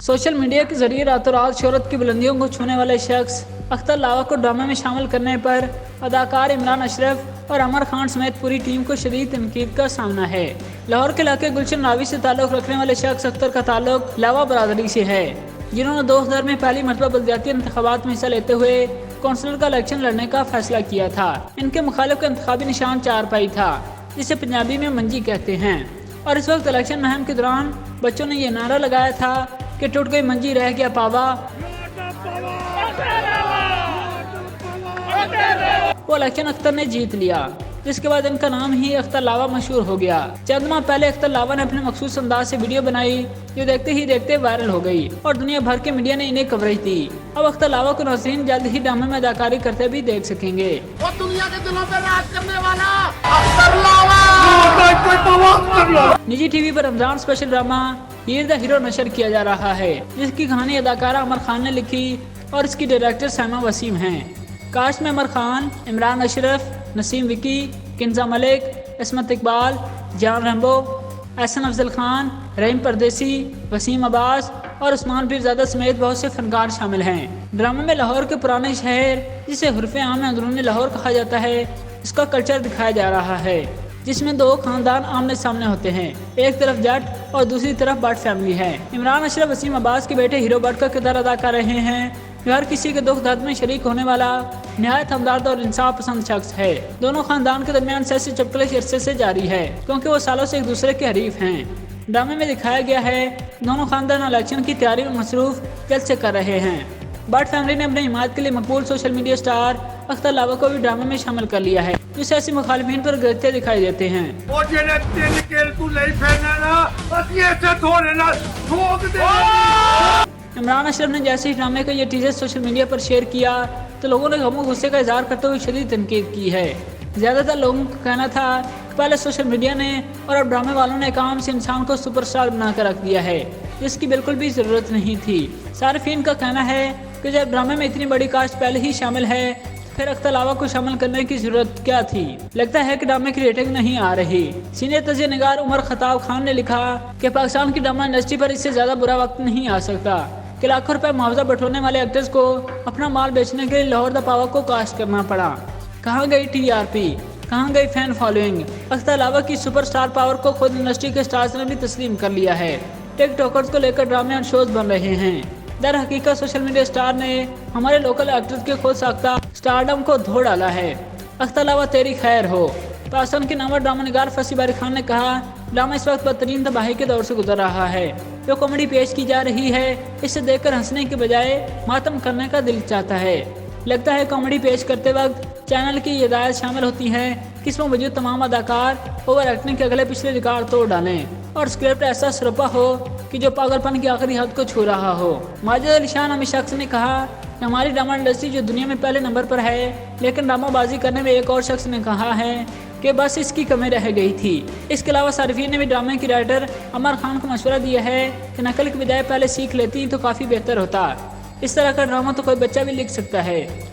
Social media के जरिए रातों रात शोहरत की बुलंदियों को छूने वाले शख्स अख्तर लावा को ड्रामे में शामिल करने पर अदाकार इमरान अशरफ और अमर खान समेत पूरी टीम को शदीद तनकीद का सामना है। लाहौर के इलाके गुलशन रावी से ताल्लुक़ रखने वाले शख्स अख्तर का ताल्लुक़ लावा बरादरी से है, जिन्होंने 2000 में पहली मरतबा बलदियाती इंतखाबात में हिस्सा लेते हुए कौंसलर का इलेक्शन लड़ने का फैसला किया था। इनके मुखालिफ का इंतखाबी निशान चारपाई था, जिसे पंजाबी में मंजी कहते हैं, और इस वक्त इलेक्शन मुहिम के दौरान बच्चों ने यह नारा लगाया था कि टूट गई मंजी रह गया पावा। वो इलेक्शन अख्तर ने जीत लिया, जिसके बाद इनका नाम ही अख्तर लावा मशहूर हो गया। चंद माह पहले अख्तर लावा ने अपने मखसूस अंदाज से वीडियो बनाई जो देखते ही देखते वायरल हो गई और दुनिया भर के मीडिया ने इन्हें कवरेज दी। अब अख्तर लावा को नाज़रीन जल्द ही ड्रामे में अदाकारी करते भी देख सकेंगे। वो दुनिया के दिलों पे राज करने वाला अख्तर लावा। निजी टीवी पर Ramzan special drama Heer the hero नशर किया जा रहा है, जिसकी कहानी अदाकारा अमर खान ने लिखी और इसकी डायरेक्टर सैमा वसीम हैं। कास्ट में अमर खान, इमरान अशरफ, नसीम विकी, किंजा मलिक, इसमत इकबाल, जान रैम्बो, एहसन अफजल खान, रहीम परदेसी, वसीम अब्बास और उस्मान पीरज़ादा समेत बहुत से फनकार शामिल हैं। ड्रामे में लाहौर के पुराने शहर, जिसे हुर्फ़े आम में अंदरूनी लाहौर कहा जाता है, इसका कल्चर दिखाया जा रहा है, जिसमें दो खानदान आमने सामने होते हैं। एक तरफ जट और दूसरी तरफ बट फैमिली है। इमरान अशरफ वसीम अब्बास के बेटे हीरो बट का किरदार अदा कर रहे हैं, जो हर किसी के दुख दर्द में शरीक होने वाला निहायत हमदर्द और इंसाफ पसंद शख्स है। दोनों खानदान के दरमियान सियासी चपकले अरसे से जारी है, क्योंकि वो सालों से एक दूसरे के हरीफ हैं। ड्रामे में दिखाया गया है दोनों खानदान इलेक्शन की तैयारी में मसरूफ जल्द से कर रहे हैं। बट फैमिली ने अपनी हिमायत के लिए मकबूल सोशल मीडिया स्टार अख्तर लावा को भी ड्रामे में शामिल कर लिया है, जो सियासी मुखालिफिन पर गिरते दिखाई देते हैं। इमरान अशरफ ने जैसे ही ड्रामे का ये टीजर सोशल मीडिया पर शेयर किया तो लोगों ने गम और गुस्से का इजहार करते हुए शदीद तनकीद की है। ज़्यादातर लोगों का कहना था कि पहले सोशल मीडिया ने और अब ड्रामे वालों ने एक आम से इंसान को सुपरस्टार बनाकर रख दिया है, जिसकी बिल्कुल भी ज़रूरत नहीं थी। सारिफीन का कहना है कि जब ड्रामे में इतनी बड़ी कास्ट पहले ही शामिल है, फिर अख्तर लावा को शामिल करने की जरूरत क्या थी। लगता है कि ड्रामे की रेटिंग नहीं आ रही। सीनियर तजिया निगार उमर खताब खान ने लिखा कि पाकिस्तान की ड्रामा इंडस्ट्री पर इससे ज़्यादा बुरा वक्त नहीं आ सकता कि लाखों रुपए मुआवजा बटोरने वाले एक्टर्स को अपना माल बेचने के लिए लाहौर द पावा को कास्ट करना पड़ा। कहाँ गई TRP, कहाँ गई फैन फॉलोइंग। अख्तर लावा की सुपरस्टार पावर को खुद इंडस्ट्री के स्टार्स ने भी तस्लीम कर लिया है। टिकटॉकर्स को लेकर ड्रामे और शोज बन रहे हैं। दर हकीकत सोशल मीडिया स्टार ने हमारे लोकल एक्टर्स के खुद साख्ता स्टारडम को धो डाला है। अख्तर लावा तेरी खैर हो। पाकिस्तान के नामवर ड्रामा निगार फसी बारी खान ने कहा, ड्रामा इस वक्त बदतरीन तबाही के दौर से गुजर रहा है। जो कॉमेडी पेश की जा रही है, इसे देखकर हंसने के बजाय मातम करने का दिल चाहता है। लगता है कॉमेडी पेश करते वक्त चैनल की हिदायत शामिल होती है कि इसमें मौजूद तमाम अदाकार ओवर एक्टिंग के अगले पिछले रिकॉर्ड तोड़ डालें और स्क्रिप्ट ऐसा सरुपा हो कि जो पागलपन की आखिरी हद को छू रहा हो। माजिद अली शाह नामी शख्स ने कहा कि हमारी ड्रामा इंडस्ट्री जो दुनिया में पहले नंबर पर है, लेकिन ड्रामाबाजी करने में एक और शख्स ने कहा है कि बस इसकी कमी रह गई थी। इसके अलावा सारिफीन ने भी ड्रामे की राइटर अमर खान को मशवरा दिया है कि नकल की बजाय पहले सीख लेती तो काफ़ी बेहतर होता। इस तरह का ड्रामा तो कोई बच्चा भी लिख सकता है।